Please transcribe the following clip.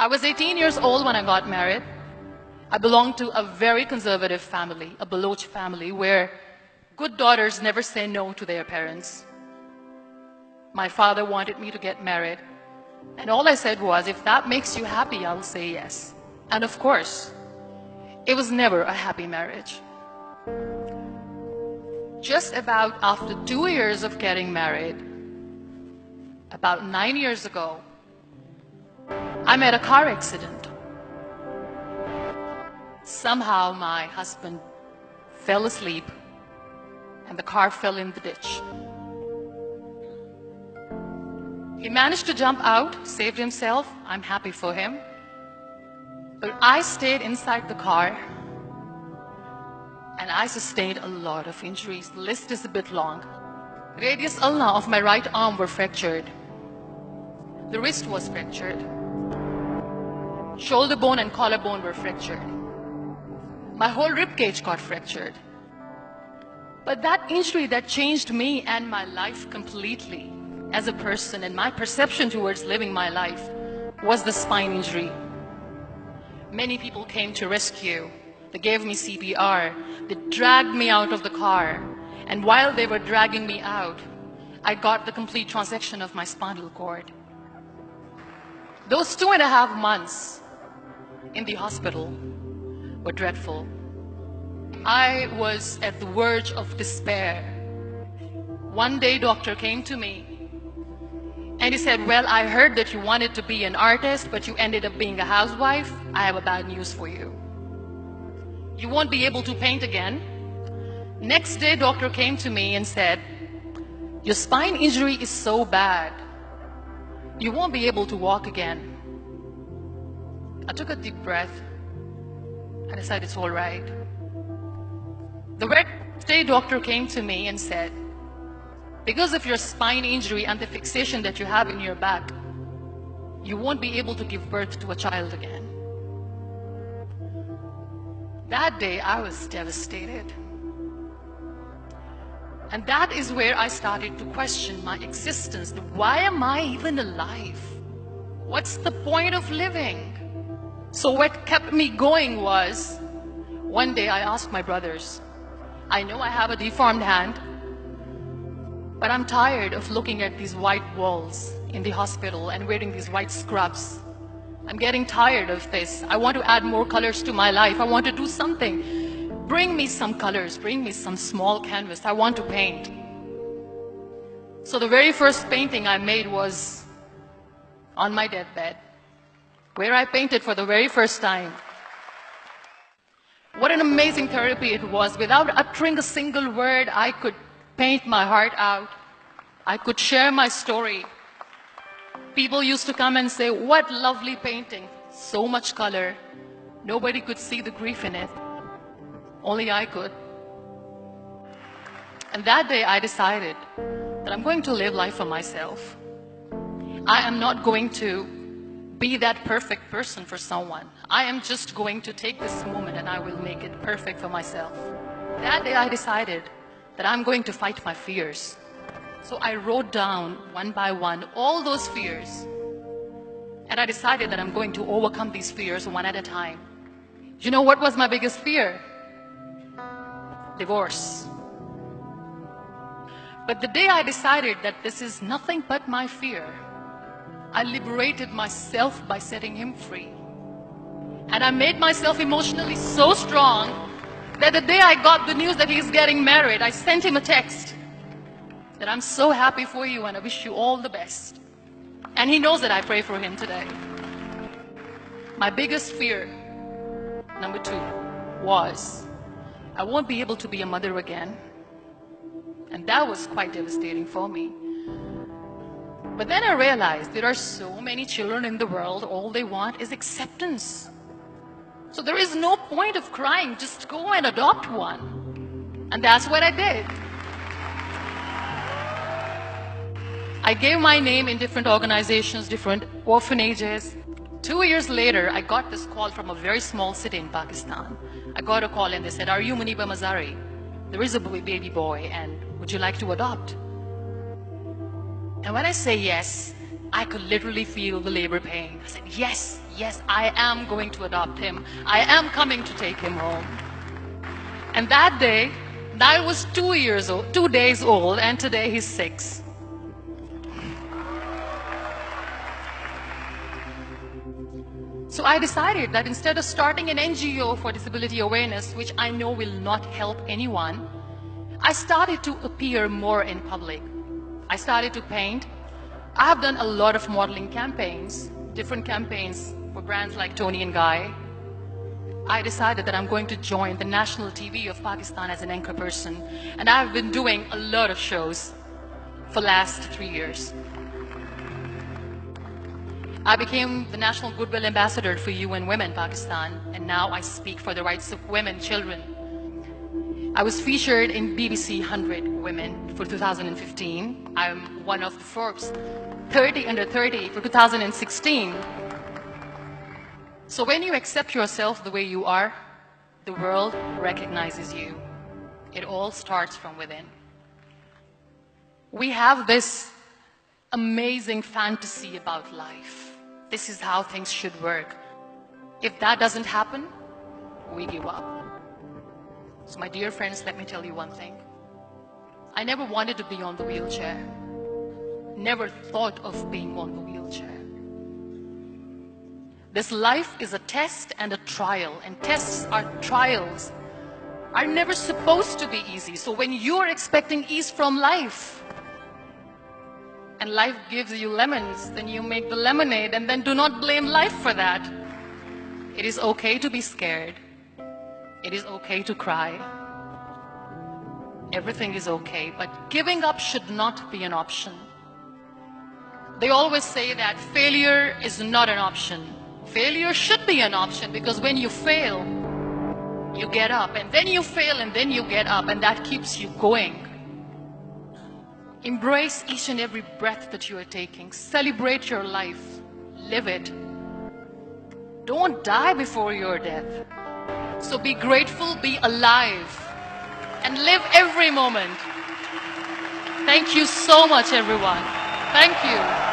I was 18 years old when I got married. I belonged to a very conservative family, a Baloch family, where good daughters never say no to their parents. My father wanted me to get married, and all I said was, if that makes you happy, I'll say yes. And of course, it was never a happy marriage. Just about after 2 years of getting married, about 9 years ago, I met a car accident. Somehow my husband fell asleep and the car fell in the ditch. He managed to jump out, saved himself. I'm happy for him. But I stayed inside the car and I sustained a lot of injuries. The list is a bit long. Radius ulna of my right arm were fractured. The wrist was fractured. Shoulder bone and collarbone were fractured. My whole rib cage got fractured. But that injury that changed me and my life completely as a person and my perception towards living my life was the spine injury. Many people came to rescue. They gave me CPR. They dragged me out of the car. And while they were dragging me out, I got the complete transection of my spinal cord. Those 2.5 months in the hospital were dreadful. I was at the verge of despair. One day, doctor came to me and he said, well, I heard that you wanted to be an artist, but you ended up being a housewife. I have a bad news for you. You won't be able to paint again. Next day, doctor came to me and said, your spine injury is so bad, you won't be able to walk again. I took a deep breath and I said, it's all right. The next day, doctor came to me and said, because of your spine injury and the fixation that you have in your back, you won't be able to give birth to a child again. That day, I was devastated. And that is where I started to question my existence. Why am I even alive? What's the point of living? So what kept me going was, one day I asked my brothers, I know I have a deformed hand, but I'm tired of looking at these white walls in the hospital and wearing these white scrubs. I'm getting tired of this. I want to add more colors to my life. I want to do something. Bring me some colors. Bring me some small canvas. I want to paint. So the very first painting I made was on my deathbed, where I painted for the very first time. What an amazing therapy it was. Without uttering a single word, I could paint my heart out. I could share my story. People used to come and say, what lovely painting, so much color. Nobody could see the grief in it. Only I could. And that day I decided that I'm going to live life for myself. I am not going to be that perfect person for someone. I am just going to take this moment and I will make it perfect for myself. That day I decided that I'm going to fight my fears. So I wrote down one by one all those fears. And I decided that I'm going to overcome these fears one at a time. You know what was my biggest fear? Divorce. But the day I decided that this is nothing but my fear, I liberated myself by setting him free. And I made myself emotionally so strong that the day I got the news that he's getting married, I sent him a text that I'm so happy for you and I wish you all the best. And he knows that I pray for him today. My biggest fear, number 2, was I won't be able to be a mother again. And that was quite devastating for me. But then I realized there are so many children in the world, all they want is acceptance. So there is no point of crying, just go and adopt one. And that's what I did. I gave my name in different organizations, different orphanages. 2 years later, I got this call from a very small city in Pakistan. I got a call and they said, are you Muniba Mazari? There is a baby boy and would you like to adopt? And when I say yes, I could literally feel the labor pain. I said, yes, yes, I am going to adopt him. I am coming to take him home. And that day, I was 2 days old, and today he's 6. So I decided that instead of starting an NGO for disability awareness, which I know will not help anyone, I started to appear more in public. I started to paint. I have done a lot of modeling campaigns, different campaigns for brands like Tony and Guy. I decided that I'm going to join the national TV of Pakistan as an anchor person, and I've been doing a lot of shows for the last 3 years. I became the National Goodwill Ambassador for UN Women Pakistan, and now I speak for the rights of women, children. I was featured in BBC 100 Women for 2015. I'm one of the Forbes 30 under 30 for 2016. So when you accept yourself the way you are, the world recognizes you. It all starts from within. We have this amazing fantasy about life. This is how things should work. If that doesn't happen, we give up. So my dear friends, let me tell you one thing. I never wanted to be on the wheelchair. Never thought of being on the wheelchair. This life is a test and a trial, and tests are trials are never supposed to be easy. So when you're expecting ease from life, and life gives you lemons, then you make the lemonade, and then do not blame life for that. It is okay to be scared. It is okay to cry. Everything is okay, but giving up should not be an option. They always say that failure is not an option. Failure should be an option, because when you fail, you get up, and then you fail, and then you get up, and that keeps you going. Embrace each and every breath that you are taking. Celebrate your life. Live it. Don't die before your death. So be grateful, be alive, and live every moment. Thank you so much, everyone. Thank you.